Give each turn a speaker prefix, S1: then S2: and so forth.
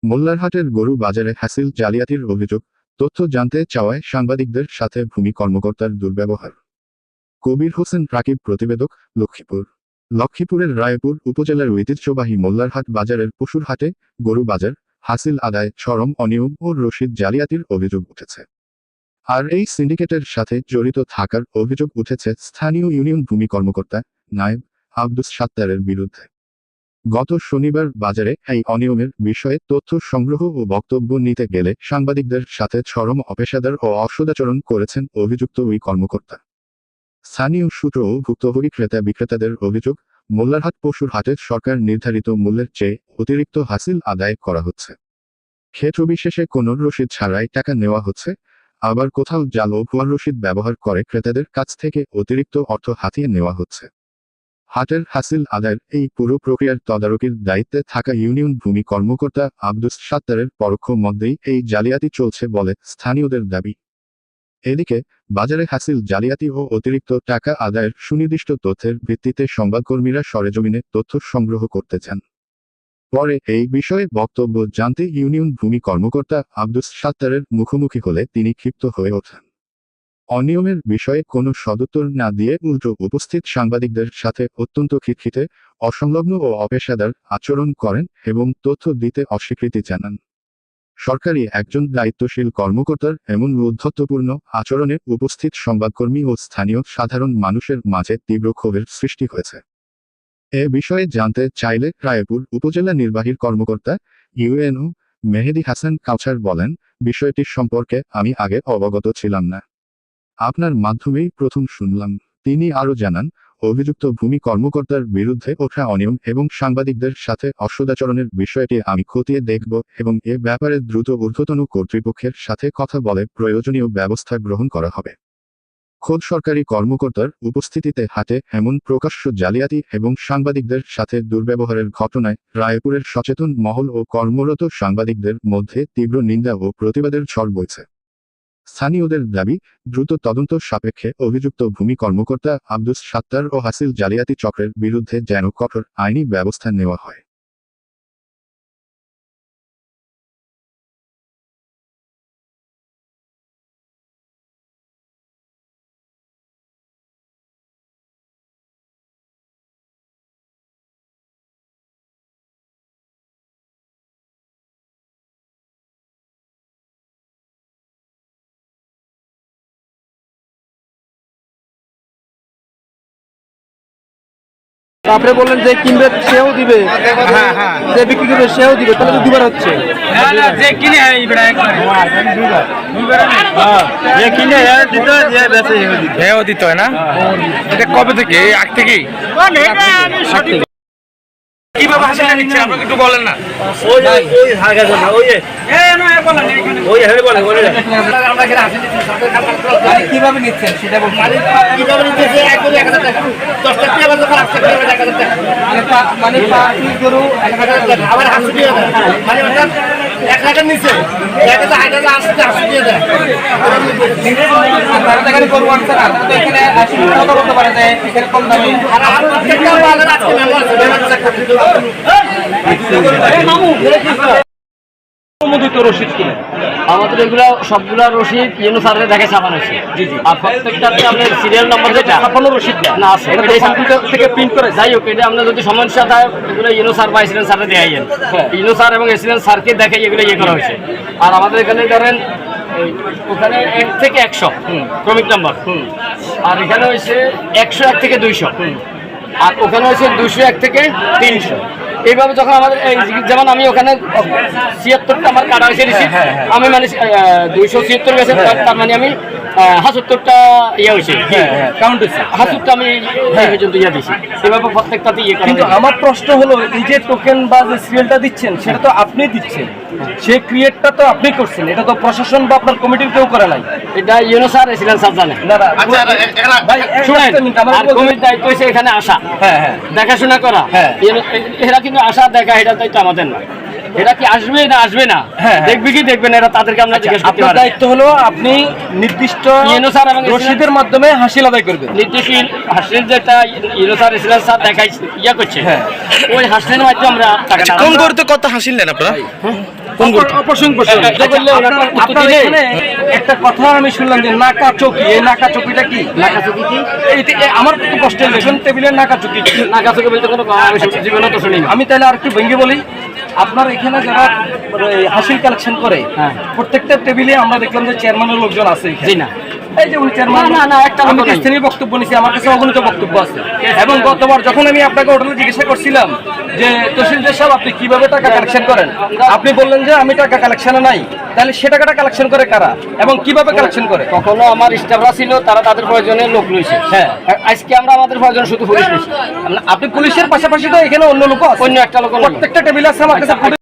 S1: মোল্লারহাটের গরু বাজারে হাসিল জালিয়াতির অভিযোগ, তথ্য জানতে চাওয়ায় সাংবাদিকদের সাথে ভূমি কর্মকর্তার দুর্ব্যবহার। কবির হোসেন রাকিব প্রতিবেদক, লক্ষ্মীপুর। লক্ষ্মীপুরের রায়পুর উপজেলার ঐতিহ্যবাহী মোল্লারহাট বাজারের পশুর হাটে গরু বাজার হাসিল আদায় চরম অনিয়ম ও রসিদ জালিয়াতির অভিযোগ উঠেছে। আর এই সিন্ডিকেটের সাথে জড়িত থাকার অভিযোগ উঠেছে স্থানীয় ইউনিয়ন ভূমি কর্মকর্তা নায়েব আব্দুস সাত্তারের বিরুদ্ধে। গত শনিবার বাজারে এই অনিয়মের বিষয়ে তথ্য সংগ্রহ ও বক্তব্য নিতে গেলে সাংবাদিকদের সাথে চরম অপেশাদার ও অসদাচরণ করেছেন অভিযুক্ত ওই কর্মকর্তা। স্থানীয় সূত্র ও ভুক্তভোগী ক্রেতা বিক্রেতাদের অভিযোগ, মোল্লারহাট পশুর হাটে সরকার নির্ধারিত মূল্যের চেয়ে অতিরিক্ত হাসিল আদায় করা হচ্ছে। ক্ষেত্রবিশেষে কোনো রসিদ ছাড়াই টাকা নেওয়া হচ্ছে, আবার কোথাও জাল ও ভুয়া রসিদ ব্যবহার করে ক্রেতাদের কাছ থেকে অতিরিক্ত অর্থ হাতিয়ে নেওয়া হচ্ছে। হাটের হাসিল আদায়ের এই পুরো প্রক্রিয়ার তদারকির দায়িত্বে থাকা ইউনিয়ন ভূমি কর্মকর্তা আব্দুস সাত্তারের পরোক্ষ মধ্যেই এই জালিয়াতি চলছে বলে স্থানীয়দের দাবি। এদিকে বাজারে হাসিল জালিয়াতি ও অতিরিক্ত টাকা আদায়ের সুনির্দিষ্ট তথ্যের ভিত্তিতে সংবাদকর্মীরা সরেজমিনে তথ্য সংগ্রহ করতে চান। পরে এই বিষয়ে বক্তব্য জানতে ইউনিয়ন ভূমি কর্মকর্তা আব্দুস সাত্তারের মুখোমুখি হলে তিনি ক্ষিপ্ত হয়ে ওঠেন। অনিয়মের বিষয়ে কোনো সদুত্তর না দিয়ে উল্টো উপস্থিত সাংবাদিকদের সাথে অত্যন্ত খিটখিটে, অসংলগ্ন ও অপেশাদার আচরণ করেন এবং তথ্য দিতে অস্বীকৃতি জানান। সরকারি একজন দায়িত্বশীল কর্মকর্তার এমন ঔদ্ধত্যপূর্ণ আচরণে উপস্থিত সংবাদকর্মী ও স্থানীয় সাধারণ মানুষের মাঝে তীব্র ক্ষোভের সৃষ্টি হয়েছে। এ বিষয়ে জানতে চাইলে রায়পুর উপজেলা নির্বাহী কর্মকর্তা ইউএনও মেহেদী হাসান কাউছার বলেন, বিষয়টি সম্পর্কে আমি আগে অবগত ছিলাম না, আপনার মাধ্যমেই প্রথম শুনলাম। তিনি আরও জানান, অভিযুক্ত ভূমি কর্মকর্তার বিরুদ্ধে ওঠা অনিয়ম এবং সাংবাদিকদের সাথে অসদাচরণের বিষয়টি আমি খতিয়ে দেখব এবং এ ব্যাপারে দ্রুত ঊর্ধ্বতন কর্তৃপক্ষের সাথে কথা বলে প্রয়োজনীয় ব্যবস্থা গ্রহণ করা হবে। খোদ সরকারি কর্মকর্তার উপস্থিতিতে হাটে এমন প্রকাশ্য জালিয়াতি এবং সাংবাদিকদের সাথে দুর্ব্যবহারের ঘটনায় রায়পুরের সচেতন মহল ও কর্মরত সাংবাদিকদের মধ্যে তীব্র নিন্দা ও প্রতিবাদের ঝড় বইছে। স্থানীয়দের দাবি, দ্রুত তদন্ত সাপেক্ষে অভিযুক্ত ভূমি কর্মকর্তা আব্দুস সাত্তার ও হাসিল জালিয়াতি চক্রের বিরুদ্ধে যেন কঠোর আইনি ব্যবস্থা নেওয়া হয়।
S2: আপনি বললেন যে কিনবে সেও দিবে,
S3: হ্যাঁ হ্যাঁ,
S2: যে বিক্রি করবে সেও দিবে, তাহলে তো দুবার হচ্ছে।
S3: যে কিনে দুইবার, যে কিনে দিত, যে বেচে হেও দিত না। এটা কবে থেকে? আগ থেকেই কিভাবে হাসিল নিচ্ছে আপনাকে একটু বলেন না। ওই ওই হাগা না, ওই ওই হেরে বলে বলে
S2: কিভাবে নিচ্ছেন সেটা বলুন।
S3: কিভাবে নিচ্ছে? 1000 টাকা 10 টাকা আবার যখন আসছে 1000 টাকা
S2: মানে গরু
S3: 1000 টাকা আবার 80 দিয়ে দেয়, মানে অর্থাৎ 1 লাখের নিচে 1000 80 দিয়ে দেয়।
S2: তারা এখানে গরু আনছে না, তো এখানে কথা বলতে পারে যে এখানে কম দামে।
S3: আর আর প্রত্যেকটা বাজার আজকে মেম্বার
S2: অনুমোদিত রসিদ কিনে
S4: আমাদের এগুলো সবগুলা রসিদ ইউনো সার্ভে দেখে ছাপানো হয়েছে।
S2: জি জি।
S4: আর প্রত্যেকটাতে আপনার সিরিয়াল নাম্বার যেটা
S2: ছাপানো রসিদ
S4: না আছে,
S2: এটা তো কম্পিউটার থেকে প্রিন্ট করে।
S4: যাই হোক, এটা আপনার যদি সমস্যা থাকে এগুলো ইউনো সার বা এসিডেন্ট সারে দেখাইয়েন। ইউনো সার এবং এসিডেন্ট সারকে দেখে এগুলো ইয়ে করা হয়েছে। আর আমাদের এখানে ধরেন ওখানে 1 থেকে 100 ক্রমিক নাম্বার, আর এখানে হয়েছে 101 থেকে 200, আর ওখানে হয়েছে 201 থেকে 300। এইভাবে যখন আমাদের যেমন আমি ওখানে 76টা আমার কাটা হয়েছে রিসিপ্ট, আমি মানে 276 গেছে, তার মানে আমি ৭৭টা ইয়ে হয়েছে,
S2: কাউন্ট হয়েছে
S4: ৭৭টা আমি পর্যন্ত ইয়ে দিয়েছি। সেভাবে প্রত্যেকটাতে ইয়ে করা
S2: কিন্তু
S4: হয়েছে।
S2: আমার প্রশ্ন হলো, এই যে টোকেন বা যে সিরিয়ালটা দিচ্ছেন সেটা তো আপনি দিচ্ছেন, সেই ক্রিয়েটটা তো আপনি করছেন, এটা তো প্রশাসন বা আপনার কমিটির কেউ করে নাই।
S4: এটা ইউনো স্যার এসিলেন স্যার জানে।
S2: না না ভাই,
S4: শুনেন,
S2: একটা মিনিট, আমার
S4: আর কমিটির দায়িত্ব হচ্ছে এখানে আসা,
S2: হ্যাঁ হ্যাঁ
S4: দেখাশোনা করা।
S2: হ্যাঁ।
S4: এরা কিন্তু আসা দেখা, এটা দায়িত্ব আমাদের না। এটা কি আসবে না আসবে না
S2: হ্যাঁ।
S4: দেখবে কি দেখবে না এটা তাদেরকে আমরা জিজ্ঞেস করতে
S2: আপনার
S4: পারি
S2: দায়িত্ব হলো আপনি নির্দিষ্ট
S4: ইউনো স্যার এবং
S2: রসিদের মাধ্যমে হাসিল আদায় করবেন।
S4: নির্দেশীল হাসিল যেটা ইউনো স্যার এসিলেন্স স্যার দেখাই ইয়া করছে
S2: হ্যাঁ।
S4: ওই হাসিলের মাধ্যমে আমরা টাকাটা
S3: কোন করতে কত হাসিল নেন আপনারা?
S2: অপসংখ্য আপনার এখানে একটা কথা আমি শুনলাম যে নাকা চৌকি, এই নাকা চৌকিটা কি?
S4: নাকাচুকি কি
S2: আমার খুব কষ্ট লেখেন টেবিলের নাকা চৌকি কি?
S4: নাকাচুকি বলতে কোনো আমি জীবনে তো শুনি
S2: আমি তাহলে আর একটু ভেঙে বলি, আপনার এখানে যারা হাসিল কালেকশন করে
S4: হ্যাঁ।
S2: প্রত্যেকটা টেবিলে আমরা দেখলাম যে চেয়ারম্যানের লোকজন আছে এখানে।
S4: জি না
S2: এই যে উনি চেয়ারম্যান,
S4: না, একটা
S2: আমি
S4: লোক নাই।
S2: স্থানীয় বক্তব্য নিছি, আমার কাছে অগণিত বক্তব্য আছে। এবং গতবার যখন আমি আপনাকে হোটেলে জিজ্ঞাসা করছিলাম যে তহসিলদার সাহেব আপনি কিভাবে টাকা কালেকশন করেন, আপনি বললেন যে আমি টাকা কালেকশনে নাই। তাহলে সে টাকাটা কালেকশন করে কারা এবং কিভাবে কালেকশন করে?
S4: কখনো আমার স্টাফরা ছিল তারা তাদের প্রয়োজনে লোক লইছে
S2: হ্যাঁ।
S4: আর আজকে আমরা আমাদের প্রয়োজন শুধু পুলিশ লইছি
S2: আপনি পুলিশের পাশাপাশি তো এখানে অন্য লোক আছে,
S4: অন্য একটা লোক
S2: প্রত্যেকটা টেবিলে আছে আমার কাছে পুলিশ।